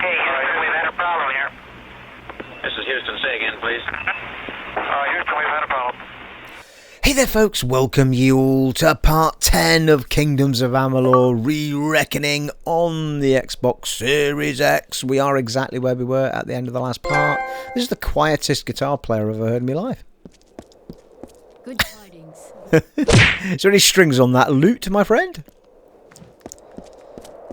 we've had a problem here. This is Houston. Say again, please. Houston, we've had a problem. Hey there folks, welcome you all to part 10 of Kingdoms of Amalur Re-Reckoning on the Xbox Series X. We are exactly where we were at the end of the last part. This is the quietest guitar player I've ever heard in my life. Good tidings. Is there any strings on that lute, my friend?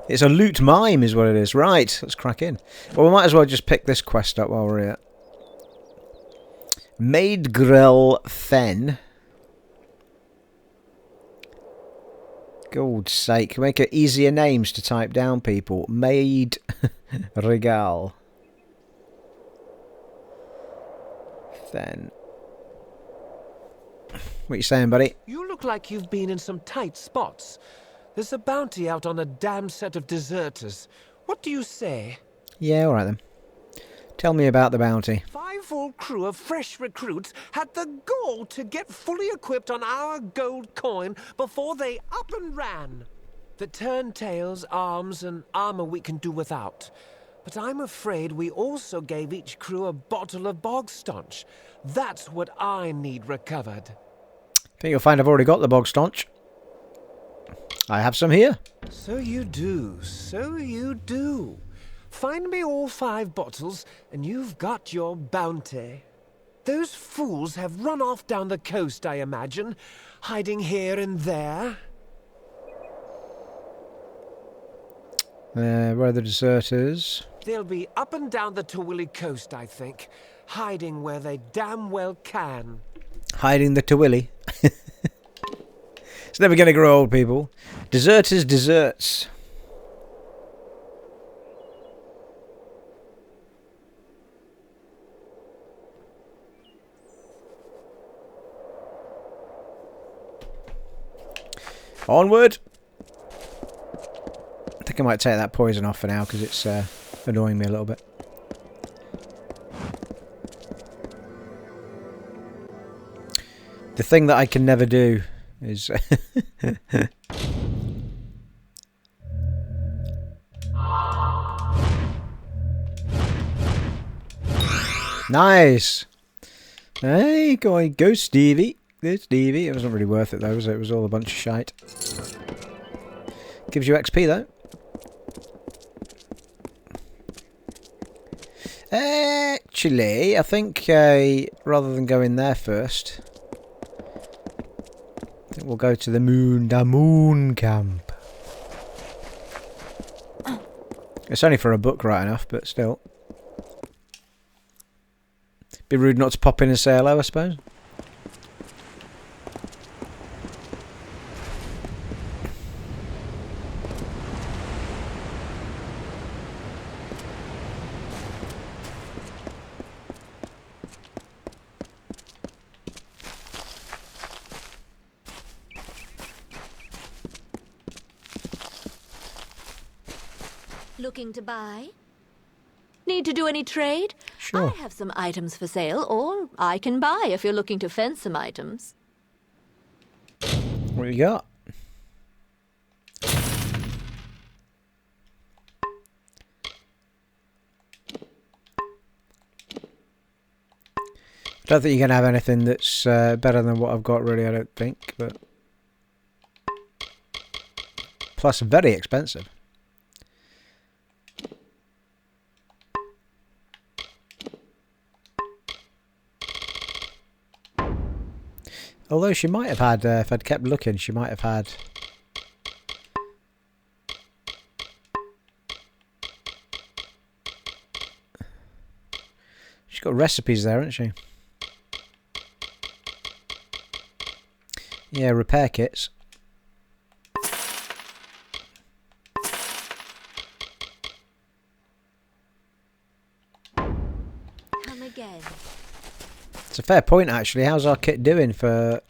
It's a lute mime is what it is. Right, let's crack in. Well, we might as well just pick this quest up while we're here. Maedrigal fenn. God's sake, make it easier names to type down, people. Maedrigal fenn. What you saying, buddy? You look like you've been in some tight spots. There's a bounty out on a damn set of deserters. What do you say? Yeah, alright then. Tell me about the bounty. 5 full crew of fresh recruits had the gall to get fully equipped on our gold coin before they up and ran. The turntails, arms, and armor we can do without. But I'm afraid we also gave each crew a bottle of Bogstaunch. That's what I need recovered. I think you'll find I've already got the Bogstaunch. I have some here. So you do, so you do. Find me all 5 bottles, and you've got your bounty. Those fools have run off down the coast, I imagine, hiding here and there. Where are the deserters? They'll be up and down the Tawili coast, I think, hiding where they damn well can. Hiding the Tawili. It's never going to grow old, people. Deserters, deserts. Onward. I think I might take that poison off for now because it's annoying me a little bit. The thing that I can never do is nice. Hey, go Stevie. Go Stevie. It wasn't really worth it though, was it? It was all a bunch of shite. Gives you XP though. Actually, I think rather than going there first, I think we'll go to the moon camp. It's only for a book, right enough, but still. Be rude not to pop in and say hello, I suppose. Looking to buy? Need to do any trade? Sure. I have some items for sale, or I can buy if you're looking to fence some items. What you got? I don't think you're going to have anything that's better than what I've got, really, I don't think. But plus, very expensive. Although she might have had, if I'd kept looking, she might have had... She's got recipes there, hasn't she? Yeah, repair kits. Come again. It's a fair point, actually. How's our kit doing for...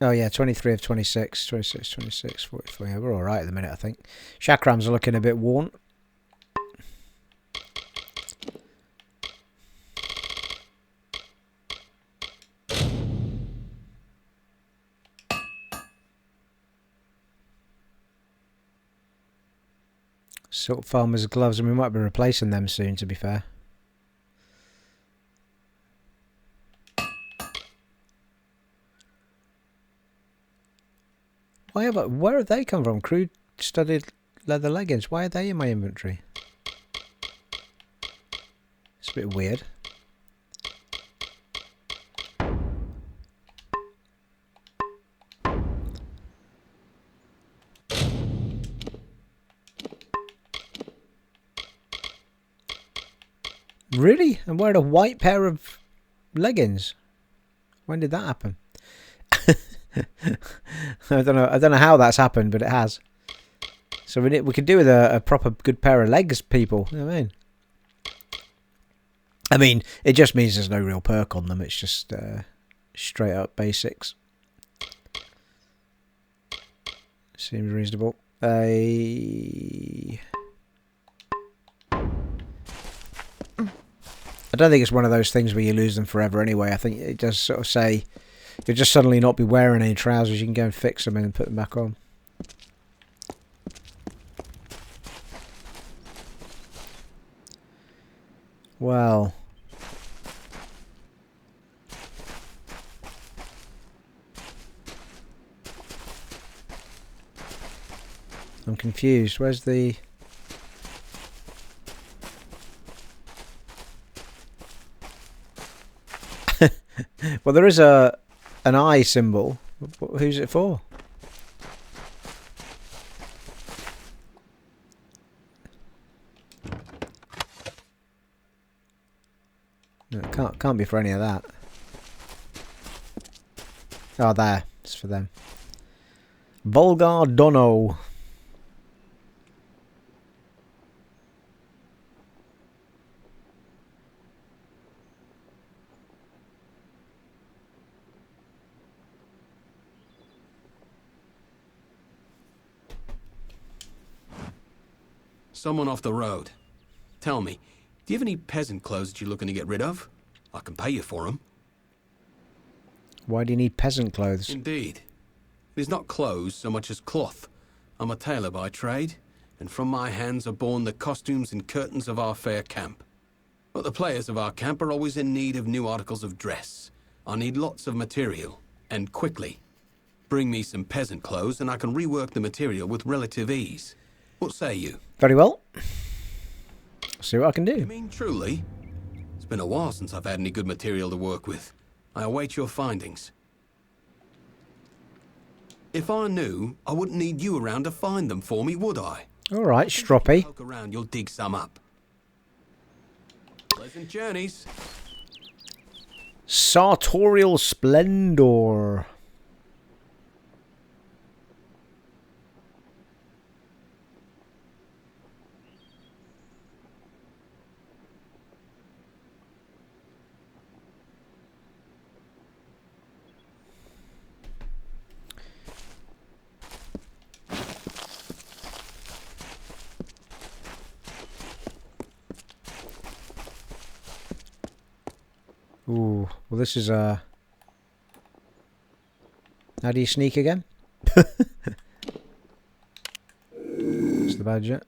Oh, yeah, 23 of 26, 26, 26, 44. Yeah, we're all right at the minute, I think. Chakrams are looking a bit worn. Sort of farmer's gloves, and we might be replacing them soon, to be fair. Where have they come from? Crude studded leather leggings. Why are they in my inventory? It's a bit weird. Really? I'm wearing a white pair of leggings. When did that happen? I don't know how that's happened, but it has. So we could do with a proper good pair of legs, people. You know what I mean? I mean, it just means there's no real perk on them. It's just straight up basics. Seems reasonable. I don't think it's one of those things where you lose them forever anyway. I think it does sort of say you'll just suddenly not be wearing any trousers. You can go and fix them and put them back on. Well. I'm confused. Where's the... Well, there is an eye symbol. Who's it for? No, it can't be for any of that. Oh, there. It's for them. Vulgar donnoh. Someone off the road. Tell me, do you have any peasant clothes that you're looking to get rid of? I can pay you for them. Why do you need peasant clothes? Indeed. It is not clothes so much as cloth. I'm a tailor by trade, and from my hands are born the costumes and curtains of our fair camp. But the players of our camp are always in need of new articles of dress. I need lots of material, and quickly. Bring me some peasant clothes, and I can rework the material with relative ease. What say you? Very well. See what I can do. You mean truly? It's been a while since I've had any good material to work with. I await your findings. If I knew, I wouldn't need you around to find them for me, would I? All right, stroppy. Poke around, you'll dig some up. Pleasant journeys. Sartorial splendour. Ooh, well this is how do you sneak again? That's the budget.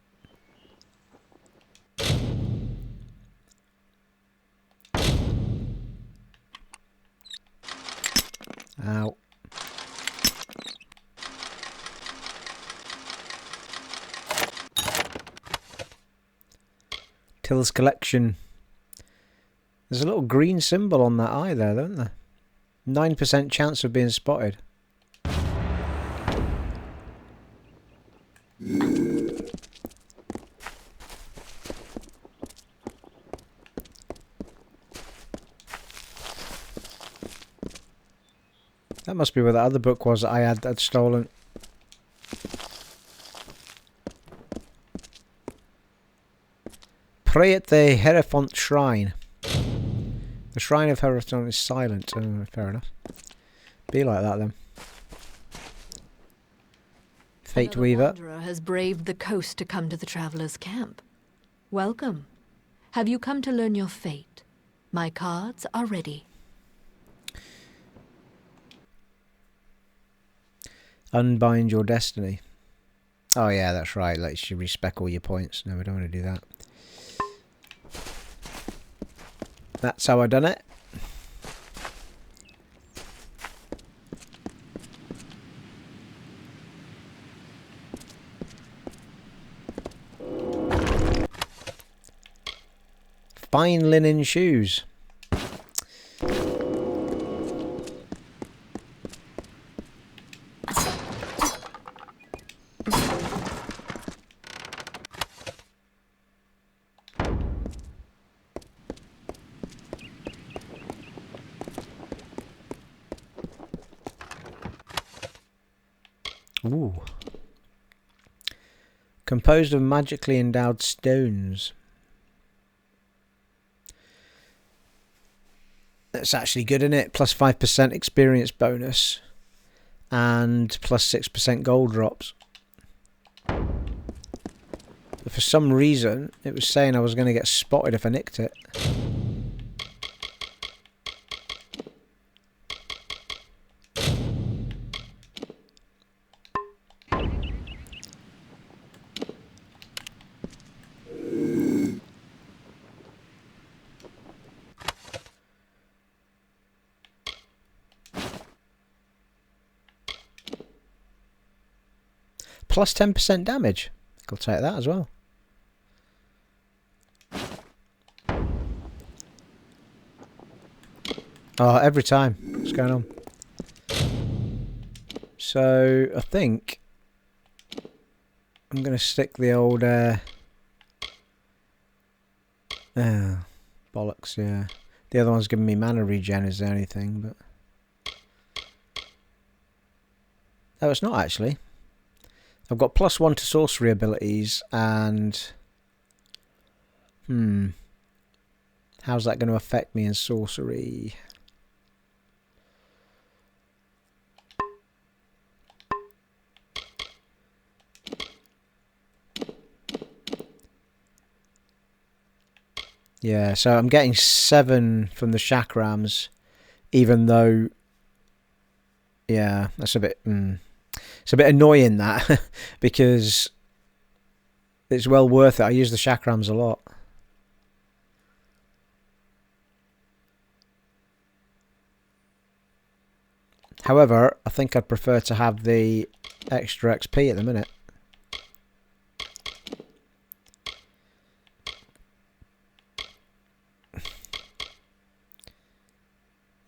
Ow. Till's collection. There's a little green symbol on that eye there, don't there? 9% chance of being spotted. That must be where that other book was that I had stolen. Pray at the Hierophant Shrine. The Shrine of Hierophant is silent. Oh, fair enough. Be like that then. Fate Another Weaver. wanderer has braved the coast to come to the traveller's camp. Welcome. Have you come to learn your fate? My cards are ready. Unbind your destiny. Oh yeah, that's right. Lets you respec all your points. No, we don't want to do that. That's how I done it. Fine linen shoes. Ooh. Composed of magically endowed stones. That's actually good, isn't it? Plus 5% experience bonus. And plus 6% gold drops. But for some reason, it was saying I was going to get spotted if I nicked it. Plus 10% damage. I'll take that as well. Oh, every time. What's going on? So, I think I'm going to stick the old... bollocks, yeah. The other one's giving me mana regen is the only thing, but... Oh, it's not actually. I've got +1 to sorcery abilities and... How's that going to affect me in sorcery? Yeah, so I'm getting 7 from the chakrams, even though... Yeah, that's a bit... It's a bit annoying, that, because it's well worth it. I use the chakrams a lot. However, I think I'd prefer to have the extra XP at the minute.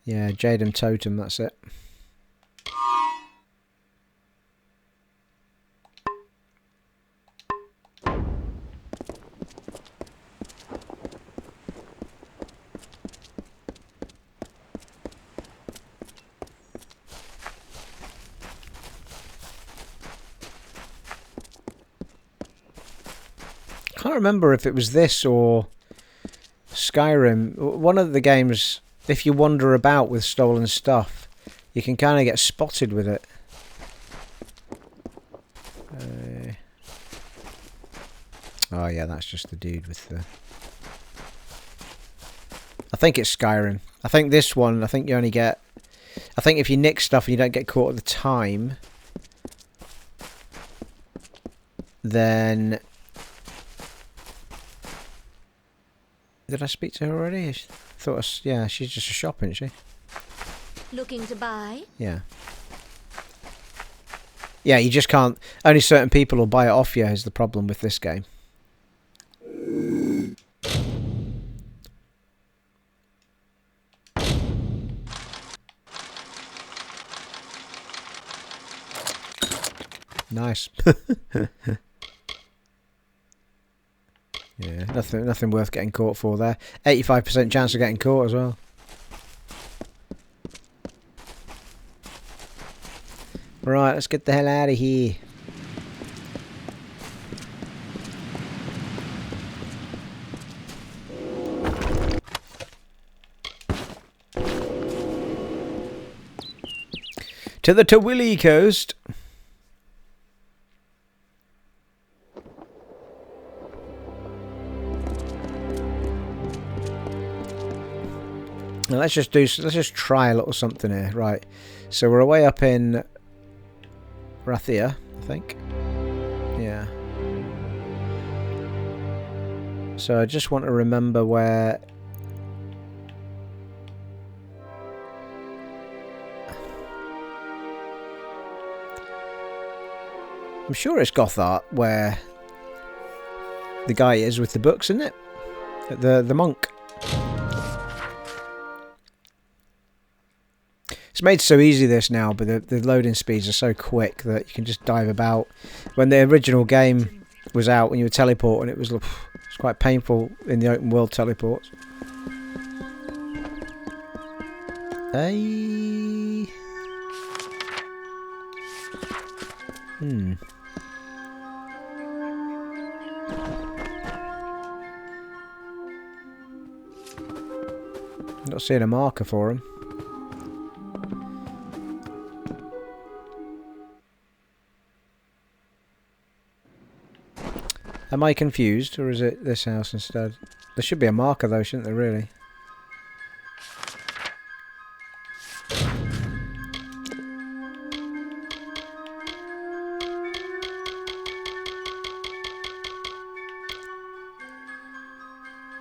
Yeah, Jadem Totem, that's it. I can't remember if it was this or Skyrim. One of the games, if you wander about with stolen stuff, you can kind of get spotted with it. Oh yeah, that's just the dude with the... I think it's Skyrim. I think this one, I think you only get... I think if you nick stuff and you don't get caught at the time, then... Did I speak to her already? I thought, yeah, she's just a shop, isn't she? Looking to buy? Yeah. Yeah, you just can't... Only certain people will buy it off you is the problem with this game. Nice. Yeah, nothing worth getting caught for there. 85% chance of getting caught as well. Right, let's get the hell out of here. To the Tawili coast. Now let's just try a little something here. Right, so we're away up in Rathia, I think. Yeah. So I just want to remember where... I'm sure it's Gothart where the guy is with the books, isn't it? The monk. It's made so easy this now, but the loading speeds are so quick that you can just dive about. When the original game was out, when you were teleporting, it was quite painful in the open world teleports. Hey. Not seeing a marker for him. Am I confused, or is it this house instead? There should be a marker though, shouldn't there, really?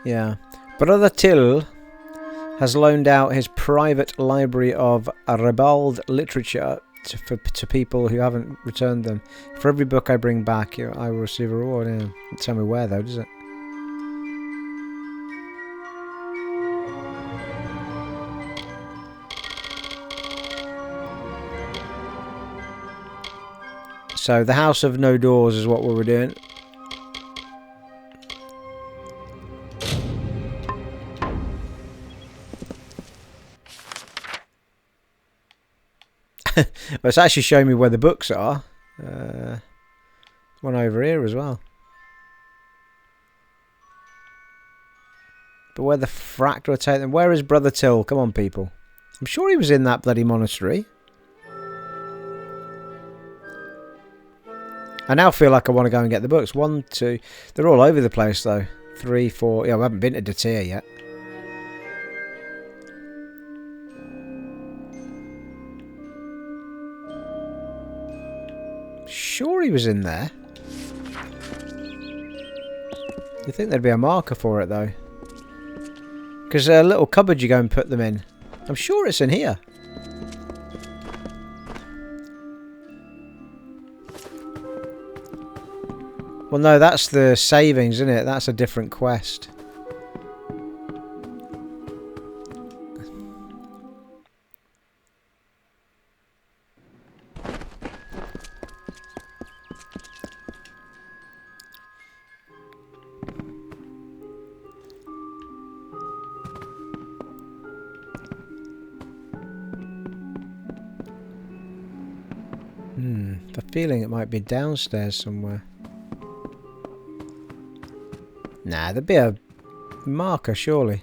Yeah. Brother Till has loaned out his private library of ribald literature to people who haven't returned them. For every book I bring back, I will receive a reward. Yeah. Don't tell me where though, does it? So the House of No Doors is what we were doing. But it's actually showing me where the books are. One over here as well. But where the frack do I take them? Where is Brother Till? Come on, people. I'm sure he was in that bloody monastery. I now feel like I want to go and get the books. 1, 2... They're all over the place, though. 3, 4... Yeah, I haven't been to Datir yet. Sure he was in there. You'd think there'd be a marker for it, though. Because a little cupboard you go and put them in. I'm sure it's in here. Well, no, that's the savings, isn't it? That's a different quest. I have a feeling it might be downstairs somewhere. Nah, there'd be a marker, surely.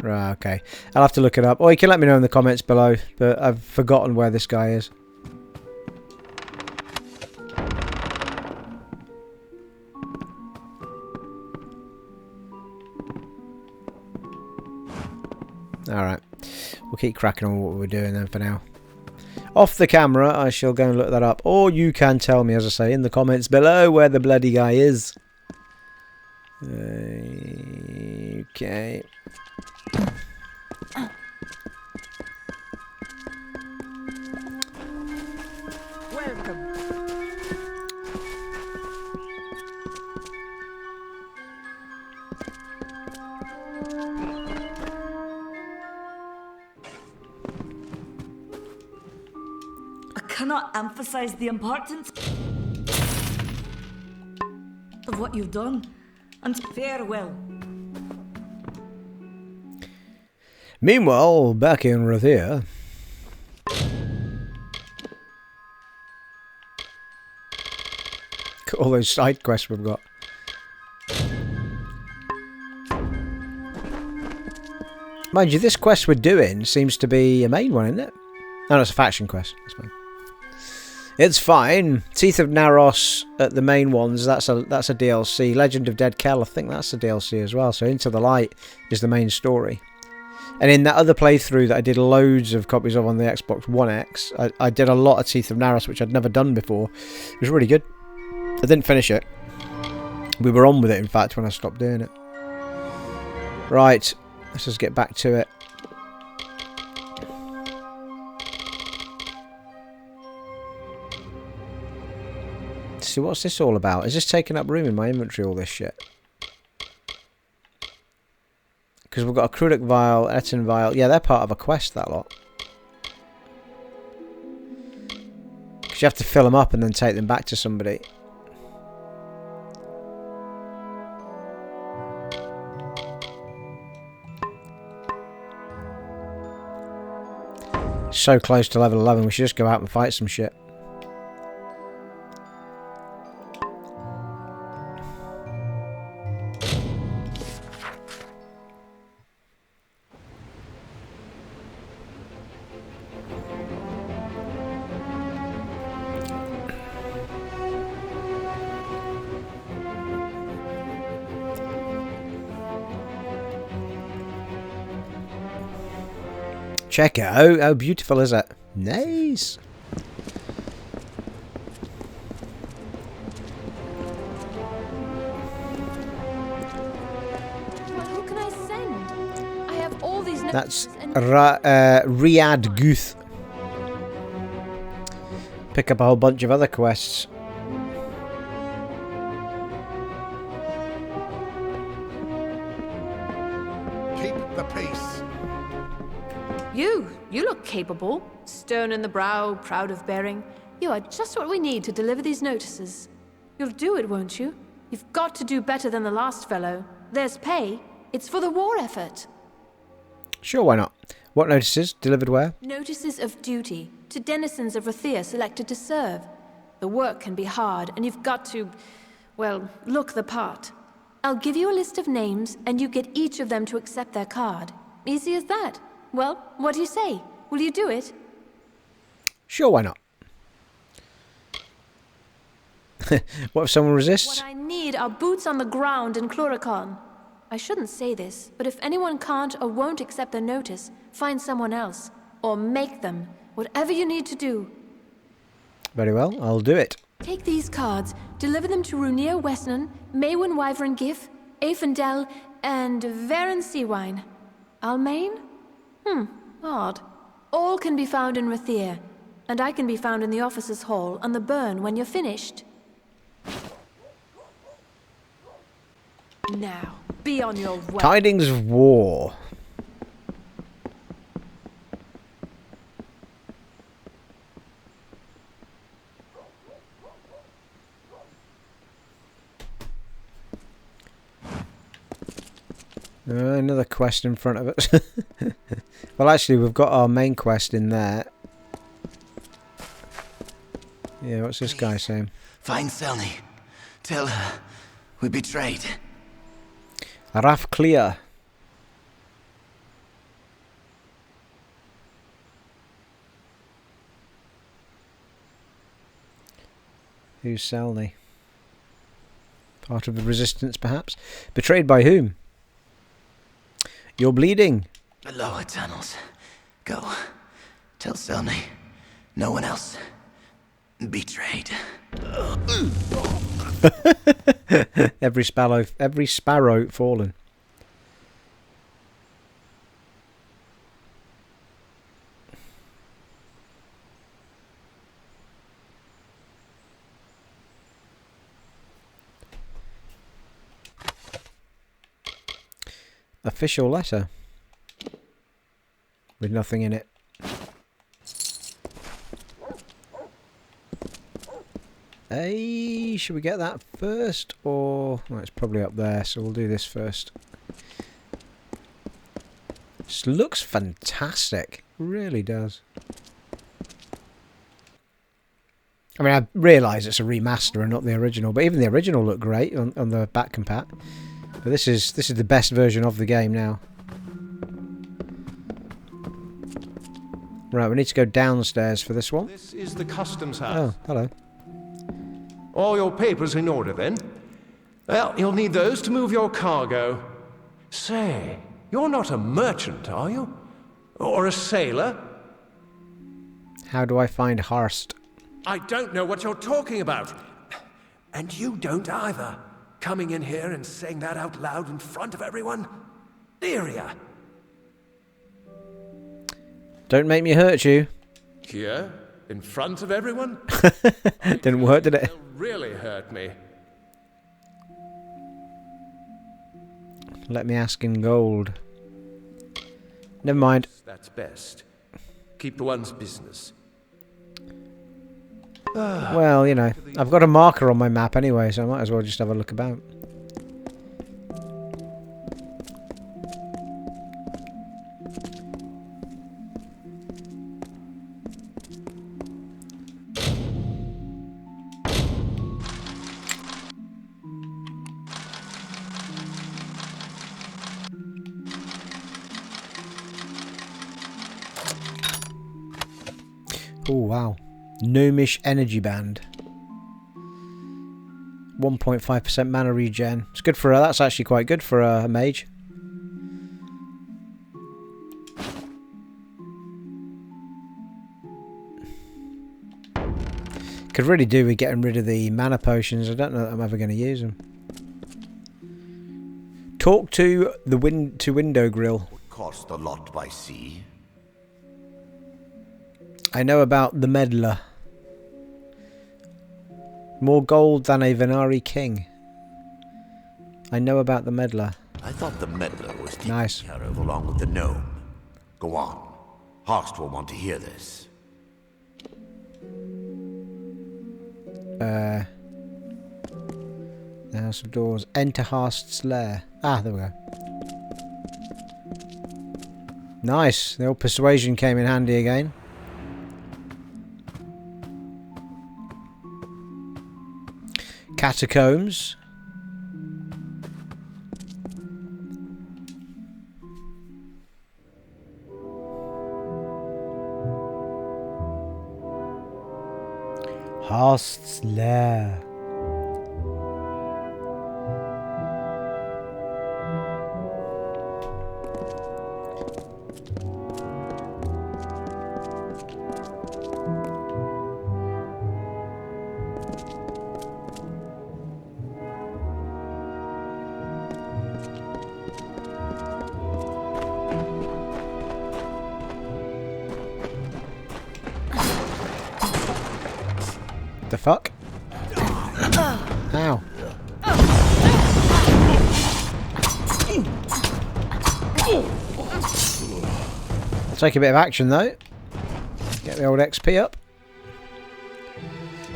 Right, okay. I'll have to look it up. Or you can let me know in the comments below, but I've forgotten where this guy is. Alright, we'll keep cracking on what we're doing then for now. Off the camera, I shall go and look that up. Or you can tell me, as I say, in the comments below where the bloody guy is. Okay. Welcome. I cannot emphasize the importance of what you've done, and farewell. Meanwhile, back in Rhiad. All those side quests we've got. Mind you, this quest we're doing seems to be a main one, isn't it? No, it's a faction quest. That's fine. It's fine. Teeth of Naros at the main ones, that's a DLC. Legend of Dead Kell, I think that's a DLC as well. So Into the Light is the main story. And in that other playthrough that I did loads of copies of on the Xbox One X, I did a lot of Teeth of Naros, which I'd never done before. It was really good. I didn't finish it. We were on with it, in fact, when I stopped doing it. Right, let's just get back to it. So what's this all about? Is this taking up room in my inventory, all this shit? Because we've got a Crudic Vial, Eton Vial. Yeah, they're part of a quest, that lot. Because you have to fill them up and then take them back to somebody. So close to level 11, we should just go out and fight some shit. Check it out. How beautiful is it? Nice. Well, who can I send? I have all these That's and Rhiad Guth. Pick up a whole bunch of other quests. Keep the peace. You look capable. Stern in the brow, proud of bearing. You are just what we need to deliver these notices. You'll do it, won't you? You've got to do better than the last fellow. There's pay. It's for the war effort. Sure, why not? What notices? Delivered where? Notices of duty to denizens of Rathir selected to serve. The work can be hard, and you've got to, well, look the part. I'll give you a list of names, and you get each of them to accept their card. Easy as that. Well, what do you say? Will you do it? Sure, why not? What if someone resists? What I need are boots on the ground in Chloricon. I shouldn't say this, but if anyone can't or won't accept the notice, find someone else. Or make them. Whatever you need to do. Very well, I'll do it. Take these cards, deliver them to Runir Westnan, Maewyn Wyvern Gif, Aefendel, and Varen Seawine. Almain? Odd. All can be found in Rathir, and I can be found in the officers' hall on the burn when you're finished. Now, be on your way. Tidings of war. Another quest in front of us. Well, actually, we've got our main quest in there. Yeah, what's this guy saying? Find Selni. Tell her we betrayed. Raf Klyr. Who's Selni? Part of the resistance, perhaps? Betrayed by whom? You're bleeding. The lower tunnels. Go. Tell Selni. No one else. Betrayed. Every sparrow fallen. Official letter with nothing in it. Hey, should we get that first, or well, it's probably up there, so we'll do this first. This looks fantastic, really does. I mean, I realise it's a remaster and not the original, but even the original looked great on the back compat. But this is the best version of the game now. Right, we need to go downstairs for this one. This is the customs house. Oh, hello. All your papers in order, then? Well, you'll need those to move your cargo. Say, you're not a merchant, are you? Or a sailor? How do I find Harsts? I don't know what you're talking about. And you don't either. Coming in here and saying that out loud in front of everyone? Dearia. Don't make me hurt you. Here? In front of everyone? Didn't work, did it? It'll really hurt me. Let me ask in gold. Never mind. That's best. Keep to one's business. Well, you know, I've got a marker on my map anyway, so I might as well just have a look about. Oh, wow. Gnomish energy band. 1.5% mana regen. It's good for her. That's actually quite good for a mage. Could really do with getting rid of the mana potions. I don't know that I'm ever going to use them. Talk to the window grill. Cost a lot by sea. I know about the meddler. More gold than a Venari king. I know about the meddler. I thought the meddler was taken Nice. care of along with the gnome. Go on. Harsts will want to hear this. The House of Doors. Enter Harsts' lair. Ah, there we go. Nice. The old persuasion came in handy again. Catacombs. Harsts' lair. The fuck? Ow. I'll take a bit of action though. Get the old XP up.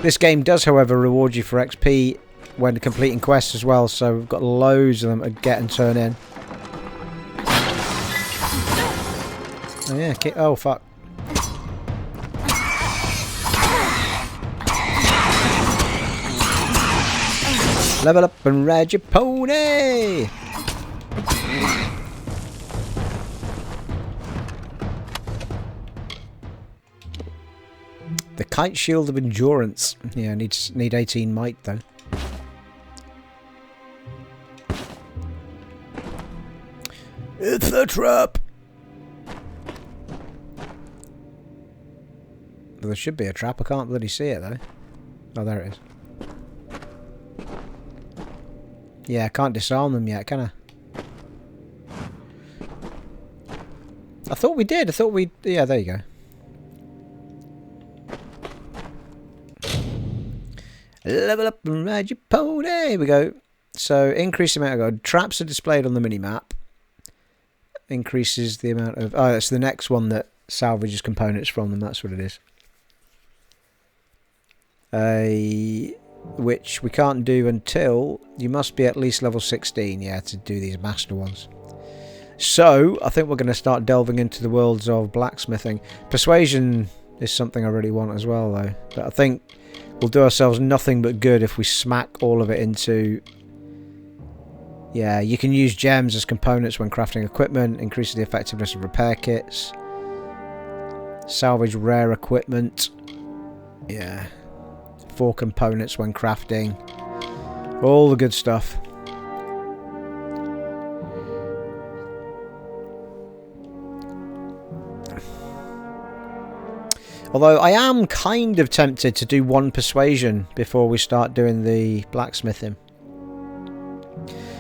This game does, however, reward you for XP when completing quests as well, so we've got loads of them to get and turn in. Oh yeah, oh fuck. Level up and ride your pony! The Kite Shield of Endurance. Yeah, need 18 might though. It's a trap! Well, there should be a trap. I can't bloody see it though. Oh, there it is. Yeah, I can't disarm them yet, can I? I thought we did. I thought we... Yeah, there you go. Level up and ride your pony. Here we go. So, increase the amount of gold. Traps are displayed on the mini-map. Increases the amount of... Oh, that's the next one that salvages components from them. That's what it is. Which we can't do until you must be at least level 16, yeah, to do these master ones. So I think we're going to start delving into the worlds of blacksmithing. Persuasion is something I really want as well though, but I think we'll do ourselves nothing but good if we smack all of it into... Yeah, you can use gems as components when crafting equipment, increases the effectiveness of repair kits. Salvage rare equipment. Yeah. 4 components when crafting. All the good stuff. Although I am kind of tempted to do 1 persuasion before we start doing the blacksmithing.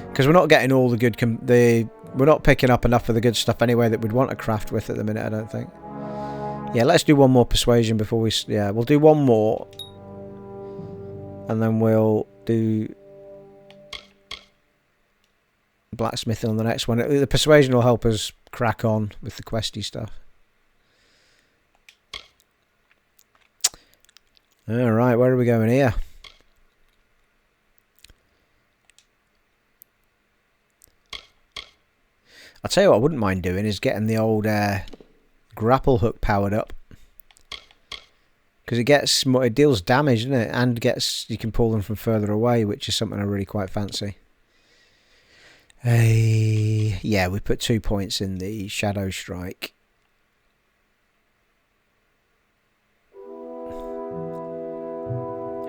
Because we're not getting all the good... we're not picking up enough of the good stuff anyway that we'd want to craft with at the minute, I don't think. Yeah, let's do 1 more persuasion before we... Yeah, we'll do 1 more. And then we'll do... blacksmithing on the next one. The persuasion will help us crack on with the questy stuff. Alright, where are we going here? I'll tell you what I wouldn't mind doing is getting the old grapple hook powered up. Because it deals damage, doesn't it? And you can pull them from further away, which is something I really quite fancy. Yeah, we put 2 points in the Shadow Strike.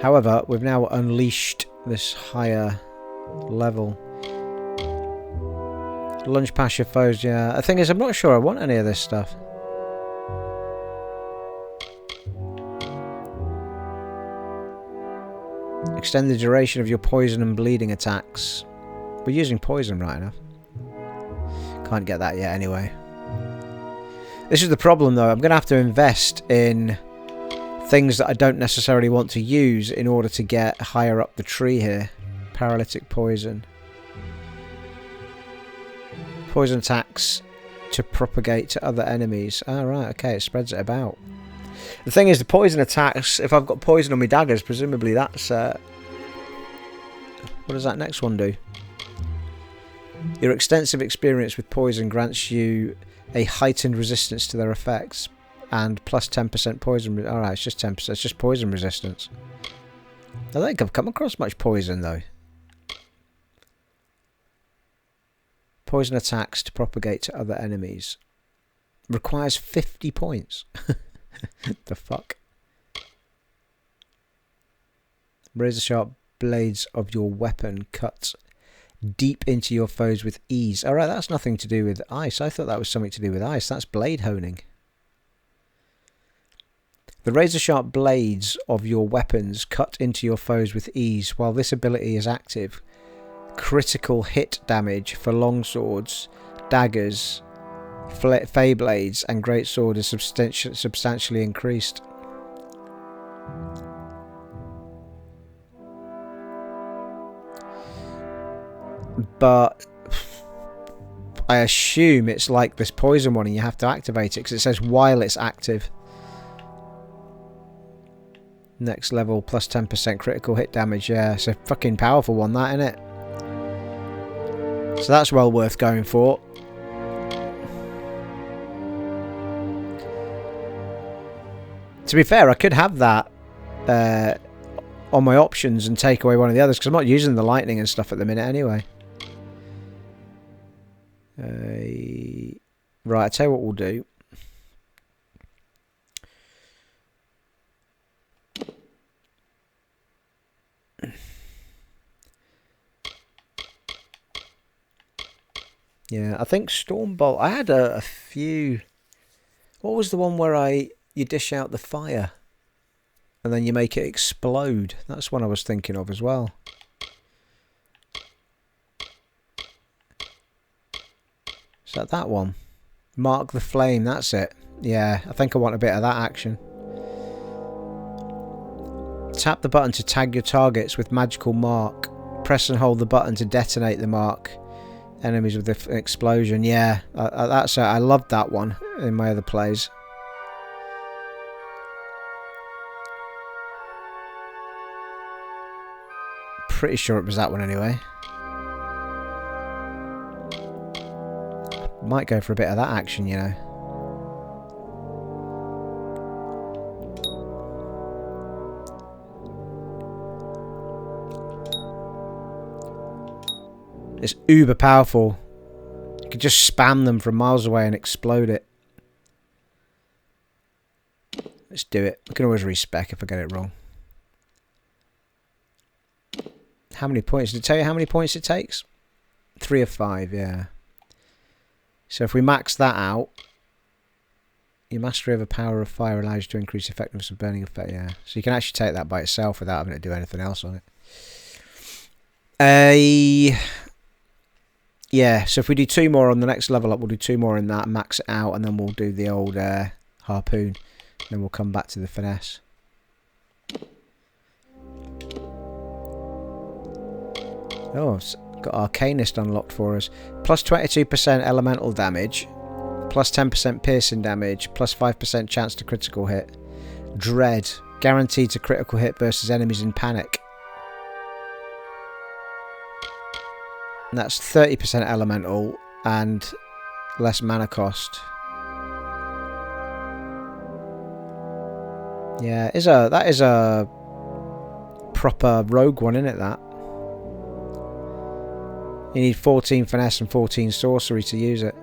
However, we've now unleashed this higher level. Lunge past your foes, yeah. The thing is, I'm not sure I want any of this stuff. Extend the duration of your poison and bleeding attacks. We're using poison right enough. Can't get that yet anyway. This is the problem though. I'm going to have to invest in things that I don't necessarily want to use in order to get higher up the tree here. Paralytic poison. Poison attacks to propagate to other enemies. Ah, right, okay, it spreads it about. The thing is, the poison attacks, if I've got poison on my daggers, presumably that's... what does that next one do? Your extensive experience with poison grants you a heightened resistance to their effects. And plus 10% poison... Alright, it's just 10%. It's just poison resistance. I don't think I've come across much poison, though. Poison attacks to propagate to other enemies. Requires 50 points. The fuck? Razor sharp blades of your weapon cut deep into your foes with ease. Alright, that's nothing to do with ice. I thought that was something to do with ice. That's blade honing. The razor sharp blades of your weapons cut into your foes with ease. While this ability is active, critical hit damage for longswords, daggers, fey blades and greatsword is substantially increased. But I assume it's like this poison one and you have to activate it because it says while it's active. Next level plus 10% critical hit damage. Yeah, it's a fucking powerful one, that, isn't it? So that's well worth going for. To be fair, I could have that on my options and take away one of the others because I'm not using the lightning and stuff at the minute anyway. Right, I'll tell you what we'll do. Yeah, I think Stormbolt. I had a few. What was the one where you dish out the fire and then you make it explode? That's one I was thinking of as well. Is that one? Mark the flame, that's it. Yeah, I think I want a bit of that action. Tap the button to tag your targets with magical mark. Press and hold the button to detonate the mark. Enemies with the explosion. Yeah, I loved that one in my other plays. Pretty sure it was that one anyway. Might go for a bit of that action, you know. It's uber powerful. You could just spam them from miles away and explode it. Let's do it. We can always respec if I get it wrong. How many points? Did it tell you how many points it takes? 3 of 5, yeah. So if we max that out, your mastery of a power of fire allows you to increase the effectiveness of burning effect, yeah. So you can actually take that by itself without having to do anything else on it. Yeah, so if we do 2 more on the next level up, we'll do 2 more in that, max it out, and then we'll do the old harpoon. Then we'll come back to the finesse. Oh, it's got Arcanist unlocked for us. Plus 22% elemental damage. Plus 10% piercing damage. Plus 5% chance to critical hit. Dread. Guaranteed to critical hit versus enemies in panic. And that's 30% elemental and less mana cost. Yeah, that is a proper rogue one, isn't it, that? You need 14 finesse and 14 sorcery to use it.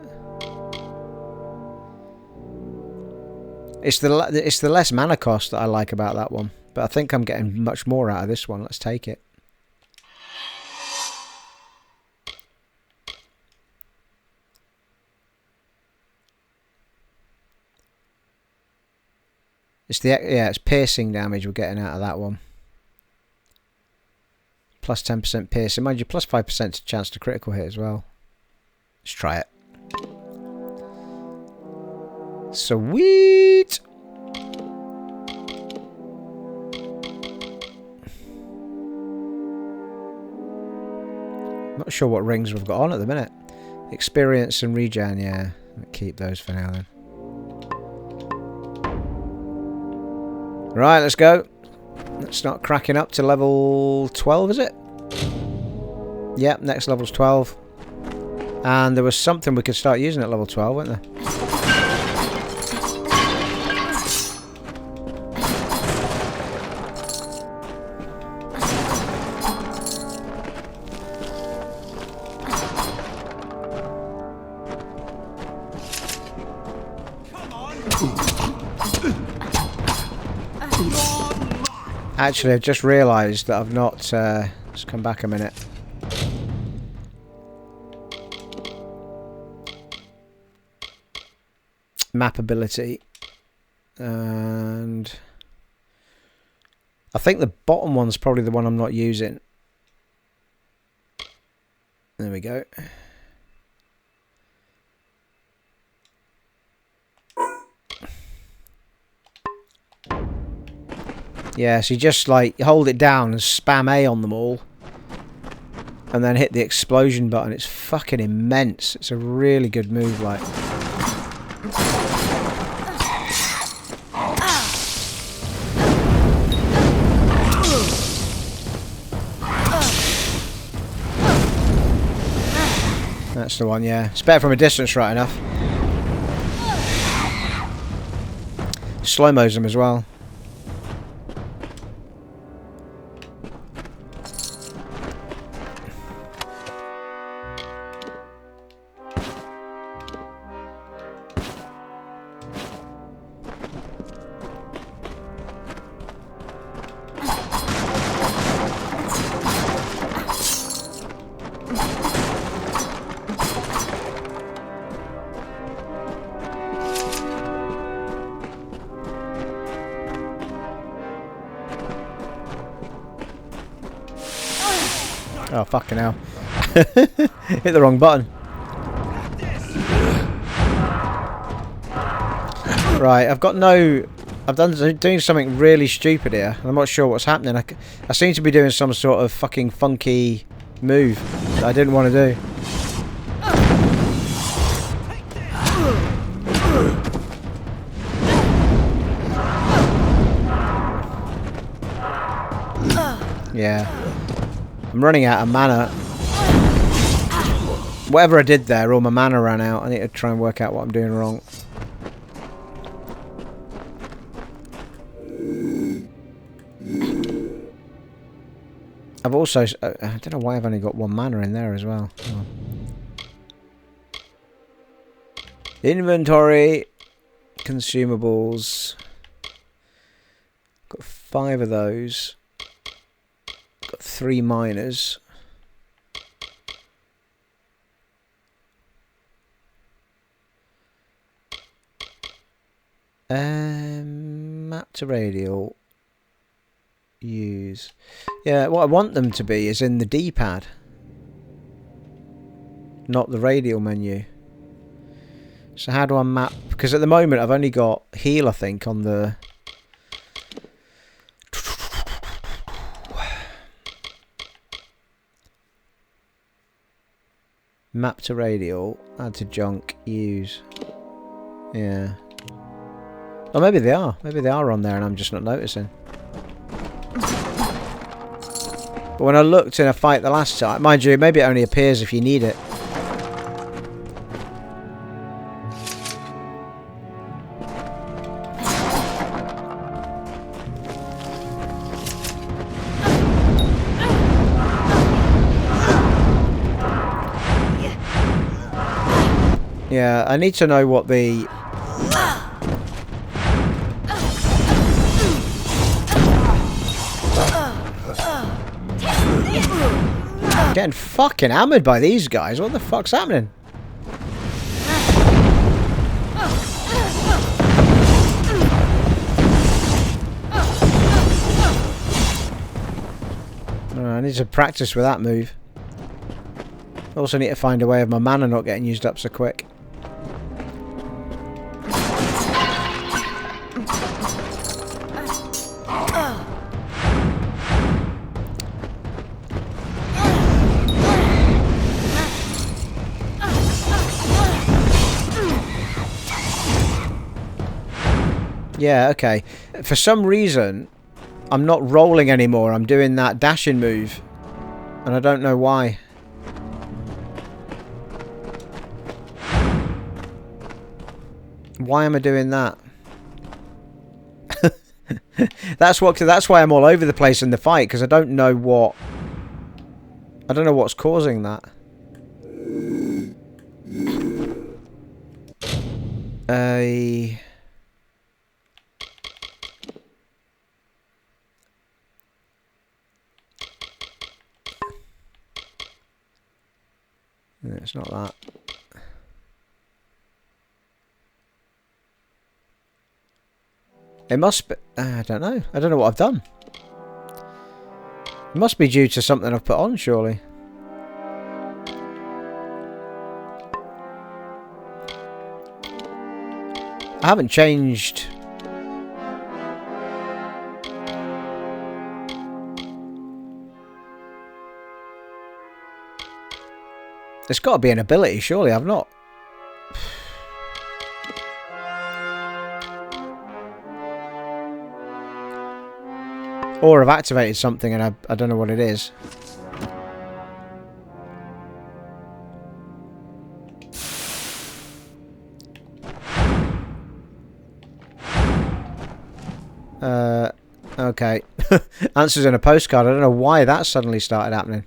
It's the less mana cost that I like about that one. But I think I'm getting much more out of this one. Let's take it. It's piercing damage we're getting out of that one. Plus 10% piercing. Mind you, plus 5% chance to critical hit as well. Let's try it. Sweet! Not sure what rings we've got on at the minute. Experience and regen, yeah. Keep those for now then. Right, let's go. Let's start cracking up to level 12, is it? Yep, next level's 12. And there was something we could start using at level 12, wasn't there? Actually, I've just realised that I've not... let's come back a minute. Map ability. And... I think the bottom one's probably the one I'm not using. There we go. Yeah, so you just like hold it down and spam A on them all. And then hit the explosion button. It's fucking immense. It's a really good move, like. That's the one, yeah. It's better from a distance, right enough. Slow-mos them as well. Oh, fucking hell. Hit the wrong button. Right, I've got no... I'm doing something really stupid here. I'm not sure what's happening. I seem to be doing some sort of fucking funky move that I didn't want to do. Yeah. I'm running out of mana. Whatever I did there, all my mana ran out. I need to try and work out what I'm doing wrong. I've also... I don't know why I've only got 1 mana in there as well. Oh. Inventory. Consumables. 5 of those. Got 3 miners. Map to radial. Use. Yeah, what I want them to be is in the D-pad. Not the radial menu. So how do I map? Because at the moment I've only got heal, I think, on the... Map to radial, add to junk, use. Yeah. Or maybe they are. Maybe they are on there and I'm just not noticing. But when I looked in a fight the last time, mind you, maybe it only appears if you need it. Yeah, I need to know what the... Getting fucking hammered by these guys. What the fuck's happening? Oh, I need to practice with that move. Also need to find a way of my mana not getting used up so quick. Yeah, okay. For some reason, I'm not rolling anymore. I'm doing that dashing move. And I don't know why. Why am I doing that? That's why I'm all over the place in the fight, because I don't know what's causing that. No, it's not that. It must be... I don't know. I don't know what I've done. It must be due to something I've put on, surely. I haven't changed... There's got to be an ability, surely. I've not... Or I've activated something and I don't know what it is. Okay. Answers in a postcard. I don't know why that suddenly started happening.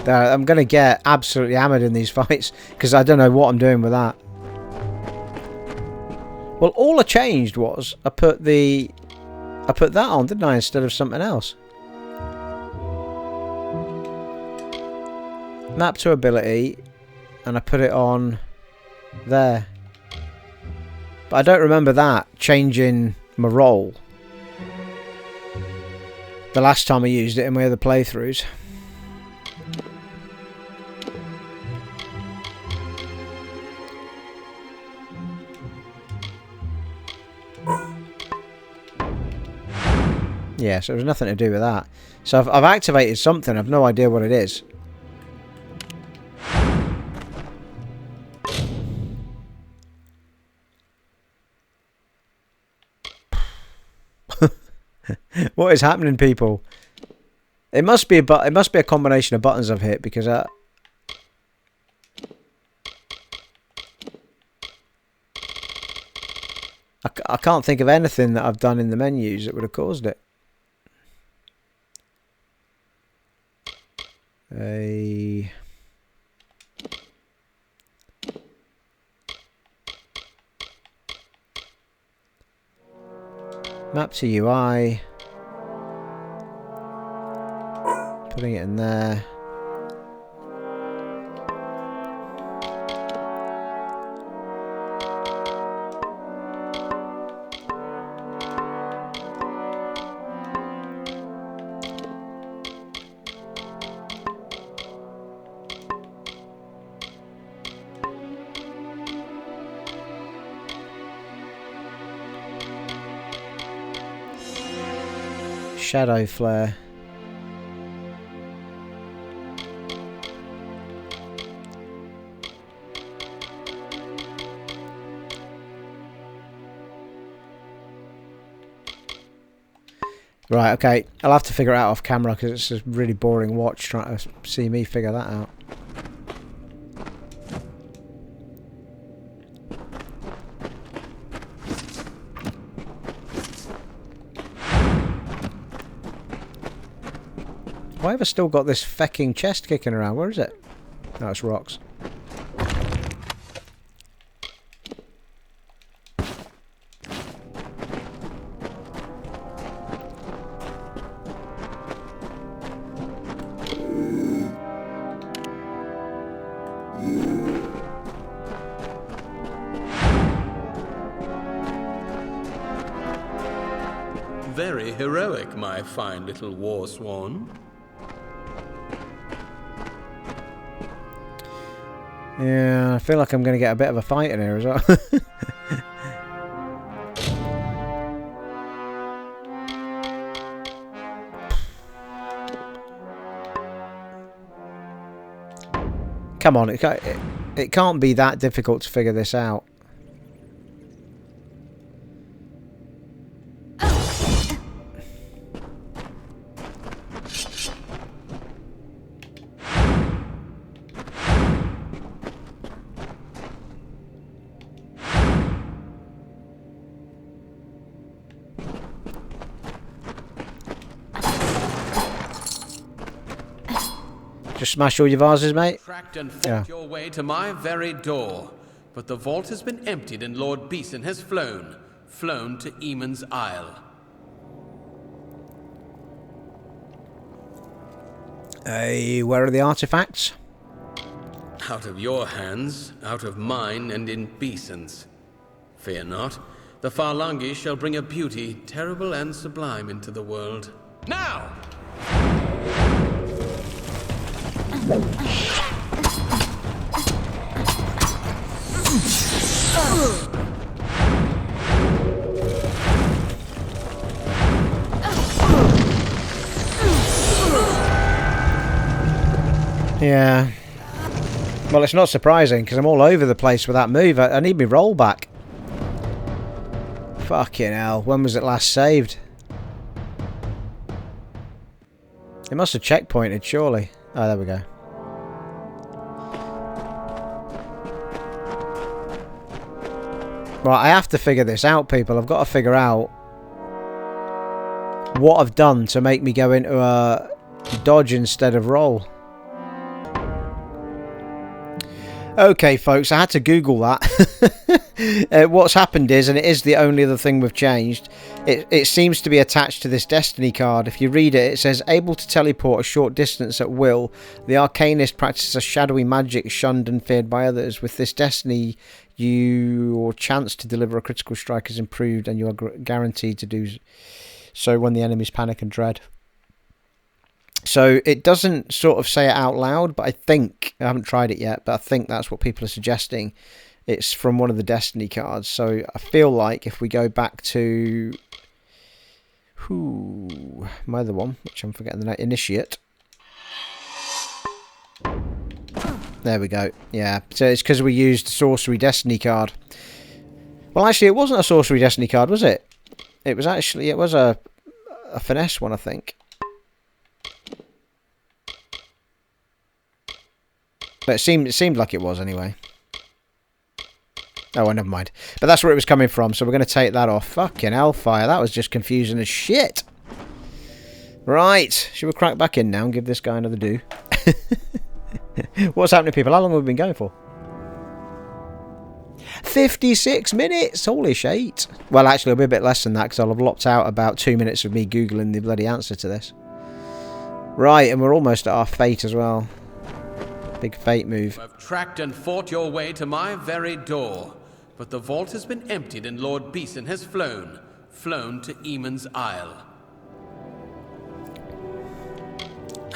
I'm going to get absolutely hammered in these fights because I don't know what I'm doing with that. Well, all I changed was I put that on, didn't I, instead of something else. Map to ability, and I put it on there. But I don't remember that changing my role the last time I used it in my other playthroughs. Yeah, so there's nothing to do with that. So I've activated something. I've no idea what it is. What is happening, people? It must be a combination of buttons I've hit, because I can't think of anything that I've done in the menus that would have caused it. Map to UI. Putting it in there. Shadow flare. Right, okay. I'll have to figure it out off camera because it's a really boring watch trying to see me figure that out. Why have I still got this fecking chest kicking around? Where is it? No, it's rocks. Very heroic, my fine little war swan. Yeah, I feel like I'm going to get a bit of a fight in here as well. Come on, it can't be that difficult to figure this out. Just smash all your vases, mate. Tracked and fought your way to my very door, but the vault has been emptied and Lord Besin has flown to Eamonn's Isle. Where are the artifacts? Out of your hands, out of mine, and in Besin's. Fear not, the Farlangi shall bring a beauty terrible and sublime into the world. Now! Yeah. Well, it's not surprising because I'm all over the place with that move. I need me roll back. Fucking hell. When was it last saved? It must have checkpointed, surely. Oh, there we go. Right, I have to figure this out, people. I've got to figure out what I've done to make me go into a dodge instead of roll. Okay, folks, I had to Google that. What's happened is, and it is the only other thing we've changed, it seems to be attached to this Destiny card. If you read it, it says, able to teleport a short distance at will, the Arcanist practices a shadowy magic shunned and feared by others. With this Destiny, your chance to deliver a critical strike is improved, and you are guaranteed to do so when the enemies panic and dread. So it doesn't sort of say it out loud, but I think, I haven't tried it yet, but I think that's what people are suggesting. It's from one of the Destiny cards. So I feel like if we go back to my other one, which I'm forgetting the name, Initiate. There we go. Yeah, so it's because we used the Sorcery Destiny card. Well, actually, it wasn't a Sorcery Destiny card, was it? It was actually, it was a Finesse one, I think. But it seemed like it was anyway. Oh, well, never mind. But that's where it was coming from, so we're going to take that off. Fucking hellfire, that was just confusing as shit. Right, should we crack back in now and give this guy another do? What's happening, people? How long have we been going for? 56 minutes! Holy shit. Well, actually, it'll be a bit less than that, because I'll have lopped out about 2 minutes of me Googling the bloody answer to this. Right, and we're almost at our fate as well. Big fate move. You have tracked and fought your way to my very door, but the vault has been emptied and Lord Besin has flown to Eamonn's Isle.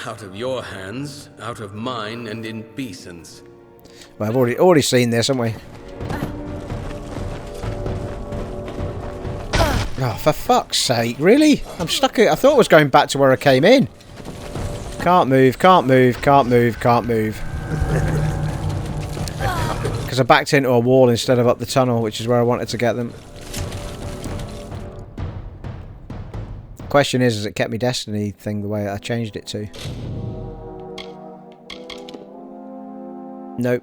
Out of your hands, out of mine, and in Besin's. Well, I've already seen this, haven't we? Oh, for fuck's sake, really? I'm stuck. I thought I was going back to where I came in. Can't move, can't move, can't move, can't move. Because I backed into a wall instead of up the tunnel, which is where I wanted to get them. Question is, has it kept me Destiny thing the way I changed it to? Nope.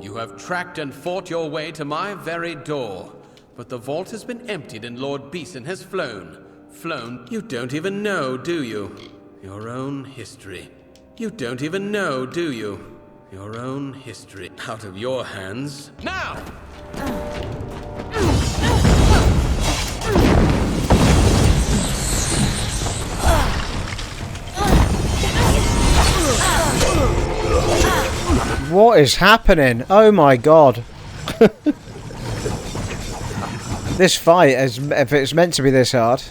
You have tracked and fought your way to my very door, but the vault has been emptied and Lord Besin has flown. You don't even know, do you? Your own history. You don't even know, do you? Your own history. Out of your hands. Now! What is happening? Oh my god. This fight, if it's meant to be this hard.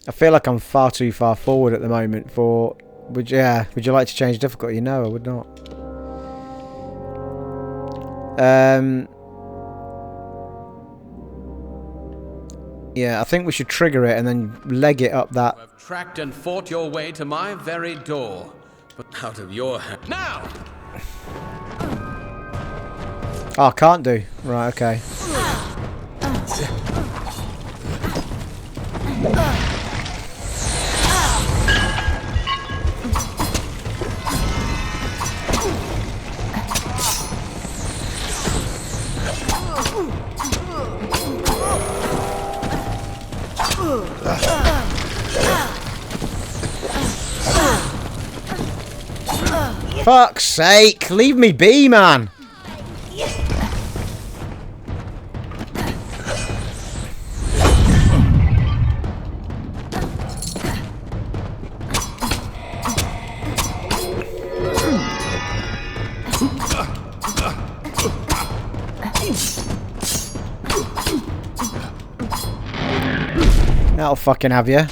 I feel like I'm far too far forward at the moment for... Would you like to change difficulty? No, I would not. Yeah, I think we should trigger it and then leg it up that... You have tracked and fought your way to my very door, but out of your hand. Now! Oh, I can't do. Right, okay. Fuck's sake, leave me be, man. That'll fucking have you.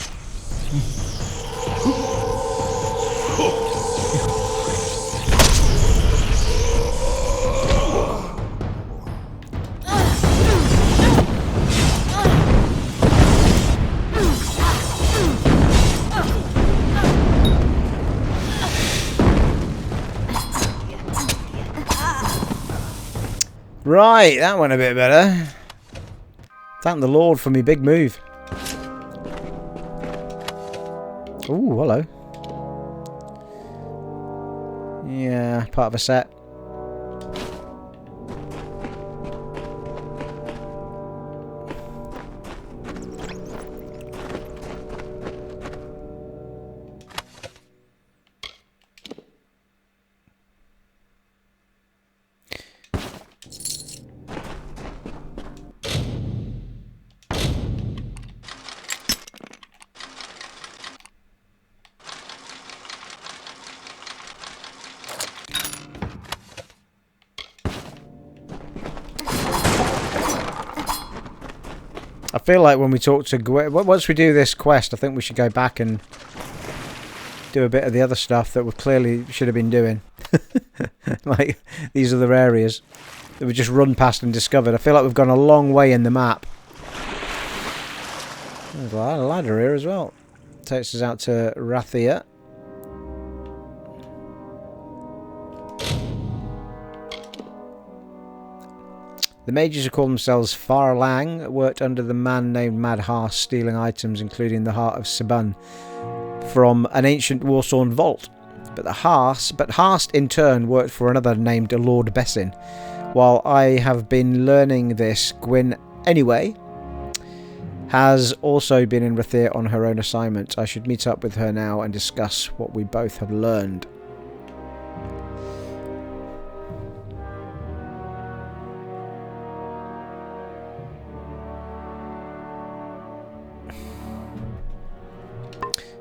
Right, that went a bit better. Thank the Lord for me big move. Ooh, hello. Yeah, part of a set. I feel like when we talk to Gwyn, once we do this quest, I think we should go back and do a bit of the other stuff that we clearly should have been doing. Like these other areas that we just run past and discovered. I feel like we've gone a long way in the map. There's a ladder here as well. Takes us out to Rhiad. The mages who call themselves Farlang worked under the man named Mad Harsts, stealing items including the heart of Sibun from an ancient war-worn vault. But Harst in turn worked for another named Lord Besin. While I have been learning this, Gwyn Anwy has also been in Rhiad on her own assignment. I should meet up with her now and discuss what we both have learned.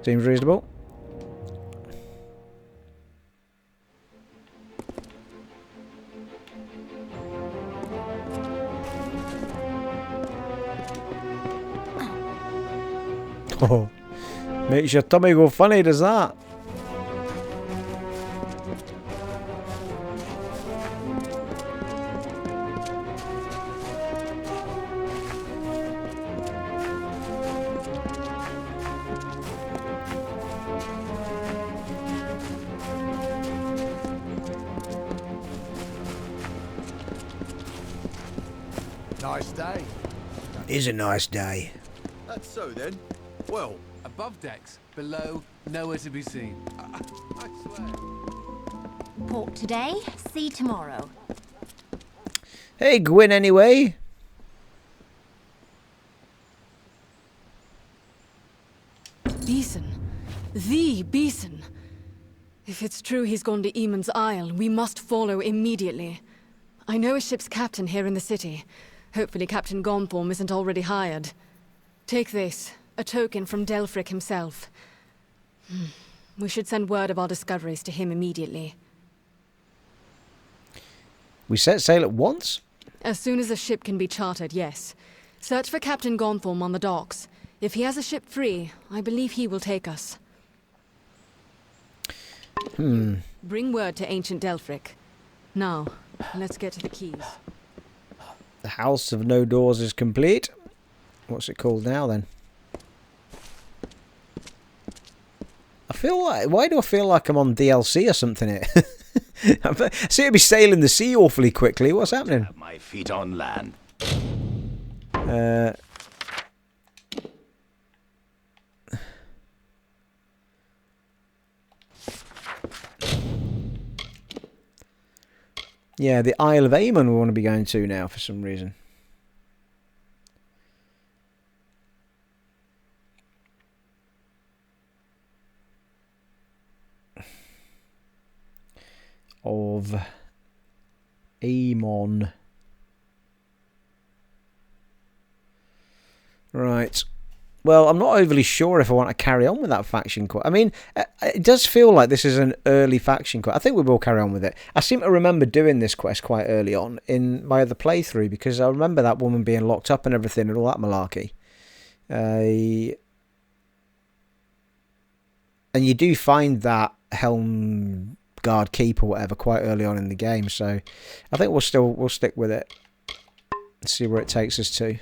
Seems reasonable. Oh, makes your tummy go funny, does that? Nice day. It is a nice day. That's so then. Well, above decks, below, nowhere to be seen. I swear. Port today, sea tomorrow. Hey, Gwyn Anwy. Besin. The Besin. If it's true he's gone to Eamonn's Isle, we must follow immediately. I know a ship's captain here in the city. Hopefully Captain Gonthorm isn't already hired. Take this, a token from Delfric himself. We should send word of our discoveries to him immediately. We set sail at once? As soon as a ship can be chartered, yes. Search for Captain Gonthorm on the docks. If he has a ship free, I believe he will take us. Bring word to ancient Delfric. Now, let's get to the keys. The House of No Doors is complete. What's it called now then? I feel like... Why do I feel like I'm on DLC or something here? I seem to be sailing the sea awfully quickly. What's happening? Have my feet on land. Yeah, the Isle of Eamonn we want to be going to now for some reason. Of eamonn. Right. Well, I'm not overly sure if I want to carry on with that faction quest. I mean, it does feel like this is an early faction quest. I think we will carry on with it. I seem to remember doing this quest quite early on in my other playthrough because I remember that woman being locked up and everything and all that malarkey. And you do find that helm guard keep or whatever quite early on in the game, so I think we'll stick with it and see where it takes us to.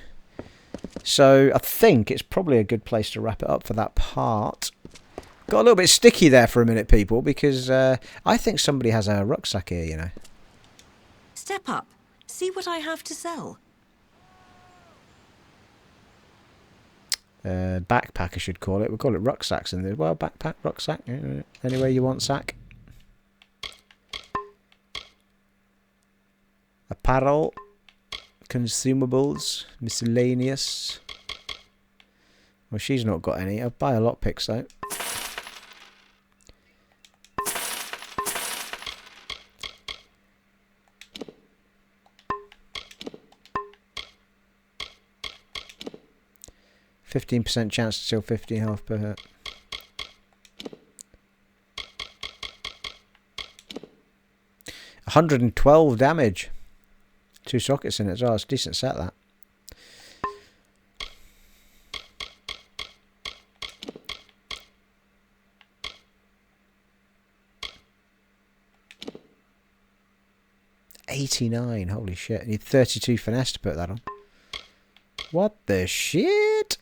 So I think it's probably a good place to wrap it up for that part. Got a little bit sticky there for a minute, people, because I think somebody has a rucksack here, you know. Step up. See what I have to sell. Backpack, I should call it. We'll call it rucksacks in there. Well, backpack, rucksack, any way you want sack. Apparel, consumables, miscellaneous. Well, she's not got any. I'll buy a lockpicks though. %15% chance to steal 15 health per hit. $112 damage. 2 sockets in it as well. It's a decent set, that. $89. Holy shit. You need 32 finesse to put that on. What the shit?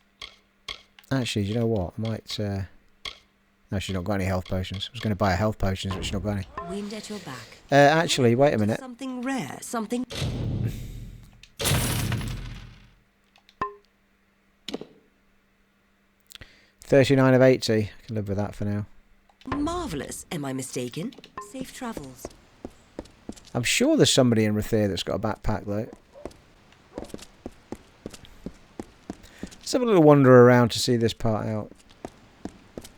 Actually, do you know what? I might... No, she's not got any health potions. I was going to buy her health potions, but she's not got any. Wind at your back. Actually, wait a minute. Something rare, something... 39 of 80. I can live with that for now. Marvellous. Am I mistaken? Safe travels. I'm sure there's somebody in Rhiad that's got a backpack, though. Let's have a little wander around to see this part out.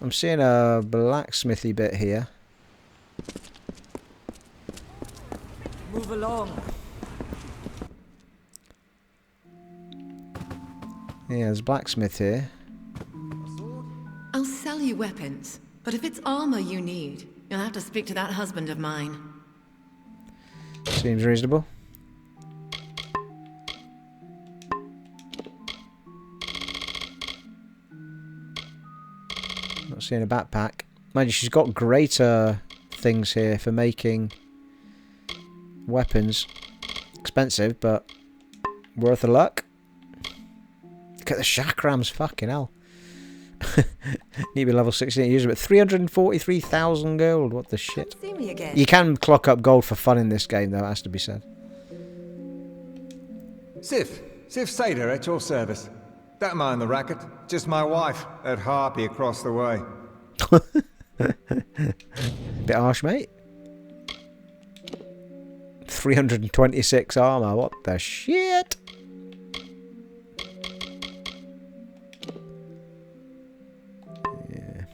I'm seeing a blacksmithy bit here. Move along. Yeah, there's a blacksmith here. I'll sell you weapons, but if it's armor you need, you'll have to speak to that husband of mine. Seems reasonable. Not seeing a backpack. Mind you, she's got greater things here for making weapons. Expensive, but worth a look. Look at the chakrams, fucking hell. Need to be level 16 user, but 343,000 gold. What the shit? See me again. You can clock up gold for fun in this game, though, it has to be said. Sif Sader at your service. Don't mind the racket. Just my wife, that harpy across the way. Bit harsh, mate. 326 armor. What the shit? Yeah.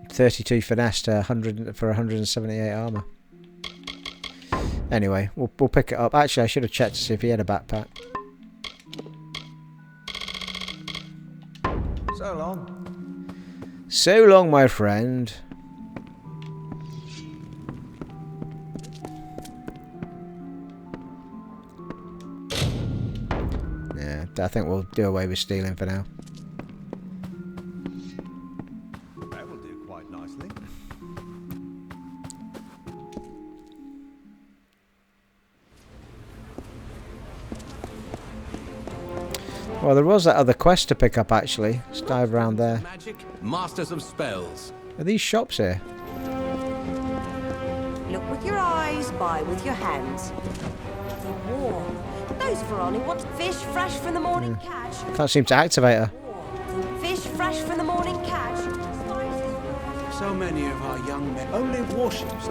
32 finesse to 100 for 178 armor. Anyway, we'll pick it up. Actually, I should have checked to see if he had a backpack. So long. So long, my friend. Yeah, I think we'll do away with stealing for now. That will do quite nicely. Well, there was that other quest to pick up, actually. Let's dive around there. Magic, masters of spells. Are these shops here? Look with your eyes, buy with your hands. The warm. Those Veroni want fish fresh from the morning catch. Can't seem to activate her. Fish fresh from the morning catch. So many of our young men... Only warships.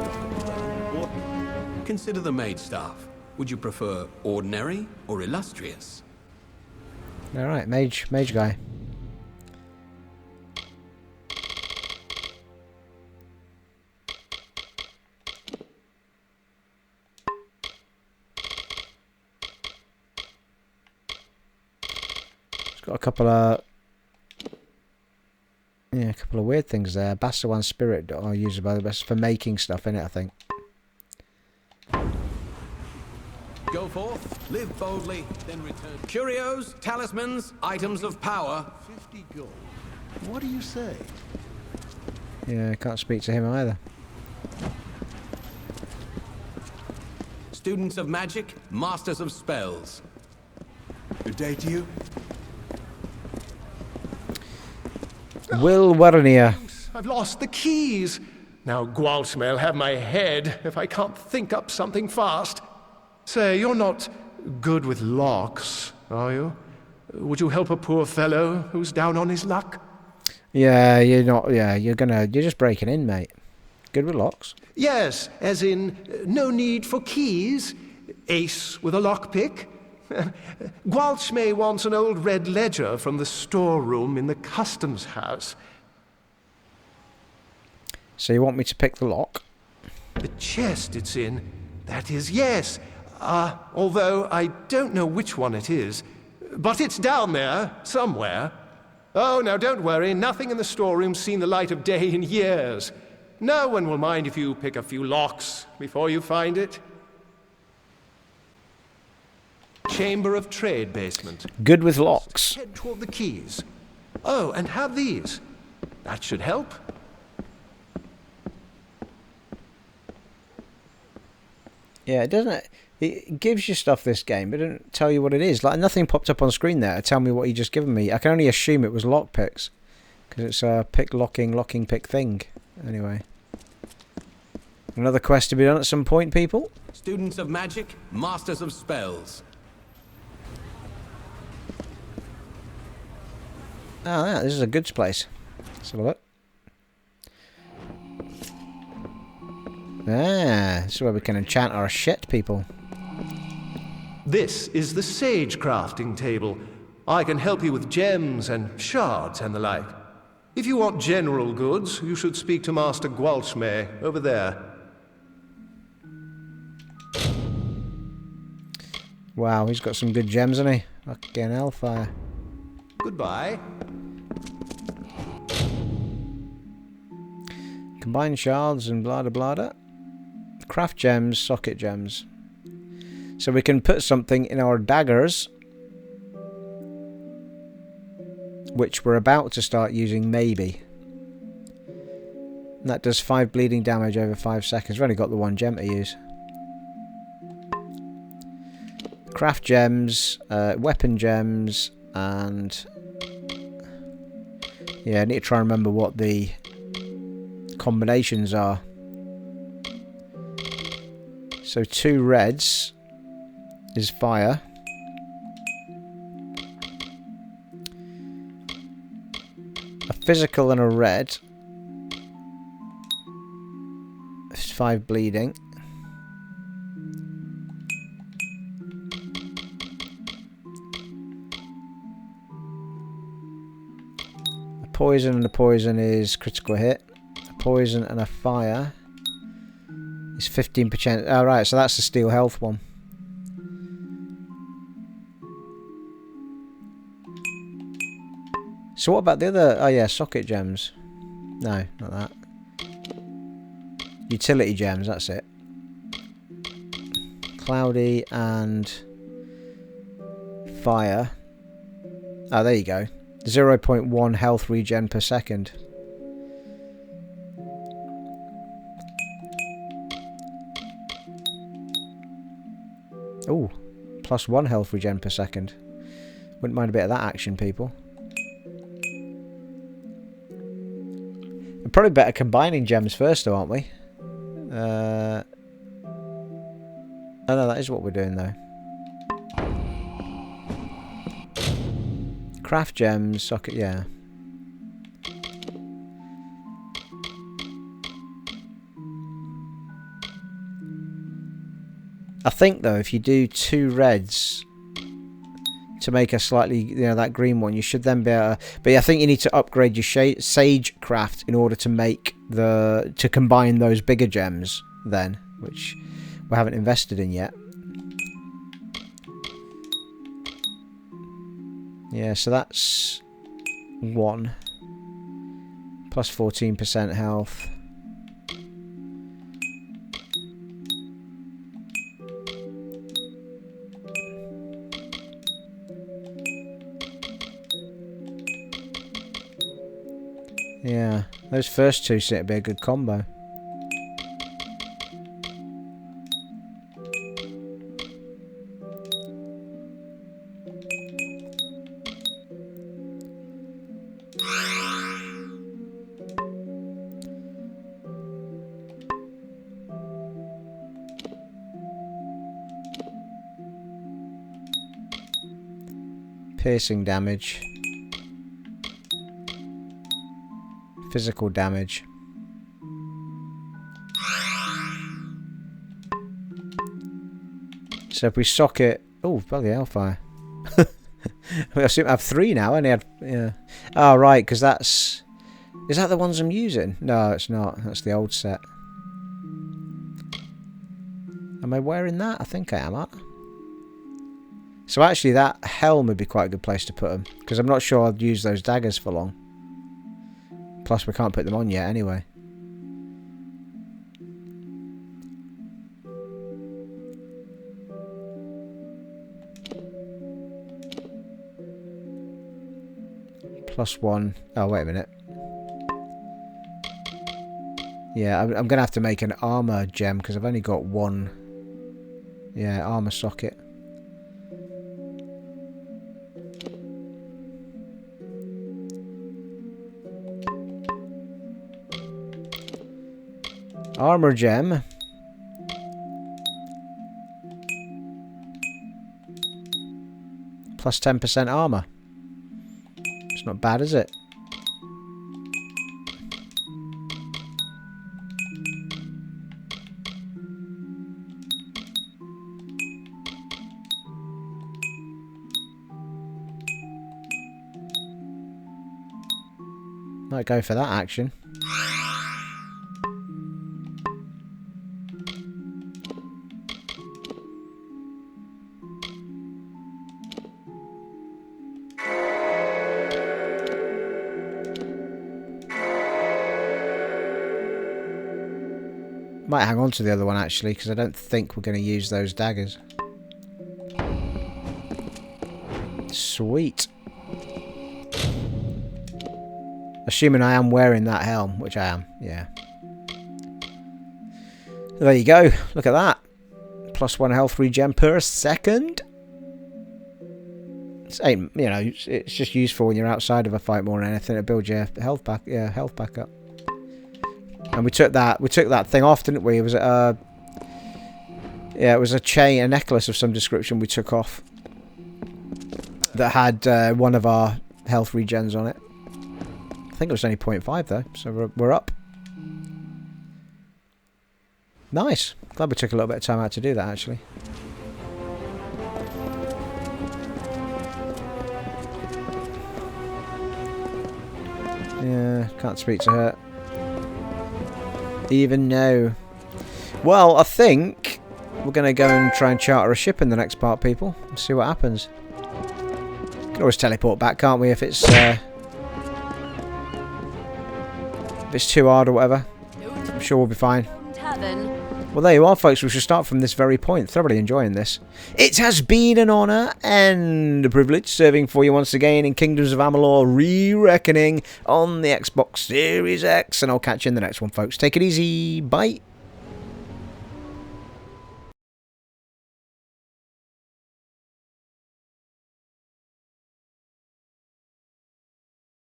Consider the maid staff. Would you prefer ordinary or illustrious? Alright, mage guy. It's got a couple of weird things there. Bastawan spirit are used by the best for making stuff in it, I think. Go forth, live boldly, then return. Curios, talismans, items of power. 50 gold. What do you say? Yeah, I can't speak to him either. Students of magic, masters of spells. Good day to you. Wil Werrenir. I've lost the keys. Now Gwalch may'll have my head if I can't think up something fast. Say, you're not good with locks, are you? Would you help a poor fellow who's down on his luck? Yeah, you're not. Yeah, you're just breaking in, mate. Good with locks. Yes, as in no need for keys. Ace with a lockpick. Gwalch wants an old red ledger from the storeroom in the customs house. So you want me to pick the lock? The chest it's in, that is, yes. Although I don't know which one it is. But it's down there, somewhere. Oh, now don't worry, nothing in the storeroom's seen the light of day in years. No one will mind if you pick a few locks before you find it. Chamber of Trade basement. Good with locks. Head toward the keys. Oh, and have these. That should help. Yeah, it doesn't. It gives you stuff, this game, but it doesn't tell you what it is. Like, nothing popped up on screen there to tell me what he just given me. I can only assume it was lockpicks, because it's a locking pick thing. Anyway. Another quest to be done at some point, people. Students of magic, masters of spells. Oh, yeah, this is a goods place. Let's have a look. Ah, this is where we can enchant our shit, people. This is the sage crafting table. I can help you with gems and shards and the like. If you want general goods, you should speak to Master Gwalchmay over there. Wow, he's got some good gems, hasn't he? Fucking hellfire. Goodbye. Combine shards and blah blah blah. Craft gems, socket gems. So we can put something in our daggers, which we're about to start using, maybe. And that does 5 bleeding damage over 5 seconds. We've only got the 1 gem to use. Craft gems, weapon gems, and yeah, I need to try and remember what the combinations are. So 2 reds is fire. A physical and a red is 5 bleeding. A poison and a poison is critical hit. A poison and a fire is 15%. Oh, right, so that's the steel health one. So what about the other... Oh yeah, socket gems. No, not that. Utility gems, that's it. Cloudy and fire. Oh, there you go. 0.1 health regen per second. Ooh, +1 health regen per second. Wouldn't mind a bit of that action, people. We're probably better combining gems first, though, aren't we? Oh no, that is what we're doing, though. Craft gems, socket, yeah. I think, though, if you do 2 reds to make a slightly, you know, that green one, you should then be able to, but yeah, I think you need to upgrade your sage craft in order to make to combine those bigger gems then, which we haven't invested in yet. Yeah, so that's 1 plus 14% health. Yeah, those first 2 seem to be a good combo. Piercing damage. Physical damage. So if we socket... Oh, bloody hellfire. I seem to have 3 now. I only had... Yeah. Oh, right, because that's... Is that the ones I'm using? No, it's not. That's the old set. Am I wearing that? I think I am, aren't I? So actually that helm would be quite a good place to put them, because I'm not sure I'd use those daggers for long. Plus we can't put them on yet anyway. +1. Oh, wait a minute. Yeah, I'm going to have to make an armor gem because I've only got 1 Yeah, armor socket. Armor gem. Plus 10% armor. It's not bad, is it? Might go for that action. Might hang on to the other one actually, because I don't think we're going to use those daggers. Sweet. Assuming I am wearing that helm, which I am, yeah. There you go. Look at that. Plus 1 health regen per second. It's ain't, you know, it's just useful when you're outside of a fight more than anything to build your health back, health back up. And we took that thing off, didn't we? It was yeah, it was a chain, a necklace of some description we took off that had one of our health regens on it. I think it was only 0.5 though, so we're up. Nice. Glad we took a little bit of time out to do that actually. Yeah, can't speak to her. Even no. Well, I think we're going to go and try and charter a ship in the next part, people. And see what happens. Can always teleport back, can't we, if it's too hard or whatever. I'm sure we'll be fine. Well, there you are, folks. We should start from this very point. Thoroughly enjoying this. It has been an honour and a privilege serving for you once again in Kingdoms of Amalur Re-Reckoning on the Xbox Series X. And I'll catch you in the next one, folks. Take it easy. Bye.